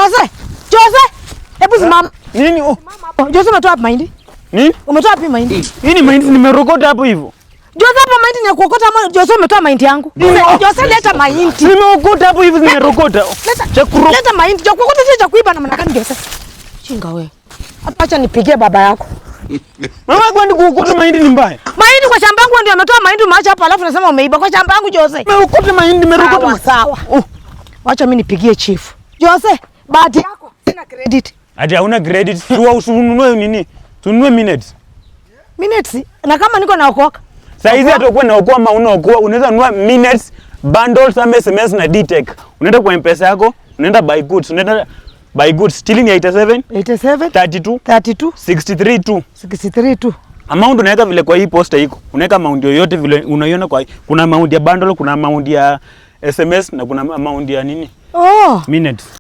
Jose. Hebu simama. Nini? Jose umetoa wapi mahindi? Nini? Umetoa wapi mahindi? Hii ni mahindi nimerokota hapo hivyo. Jose hapa mahindi ni kuokota ama Jose umetoa mahindi yangu? Jose leta mahindi. Nimeokota hapo hivi nimerokota. Leta mahindi. Cha kuokota si cha kuiba na maana gani Jose? Chinga wewe. Hapa acha nipigie baba yako. Mama kwani kuokota mahindi ni mbaya? Mahindi kwa shamba yangu ndio ametoa mahindi umeacha hapa alafu nasema umeiba kwa shamba yangu Jose. Nimeokota mahindi nimerokota. Sawa. Wacha mimi nipigie chief. Jose, bahati yako sina credit. Ati hauna credit. Ununue nini? Tununue minutes. Minutes? Na kama niko naokoka. Saizi atakuwa naokoa ama unaokoa, unaweza nunua minutes, bundles ama SMS na D-Tech. Unaenda kwa M-Pesa yako, unaenda buy goods, unaenda buy goods still 87 32 63 Amount unaweka vile kwa hii poster iko. Unaweka amount yoyote vile unaiona kwa kuna amount ya bundle, kuna amount ya SMS na kuna amount ya nini? Oh. Minutes.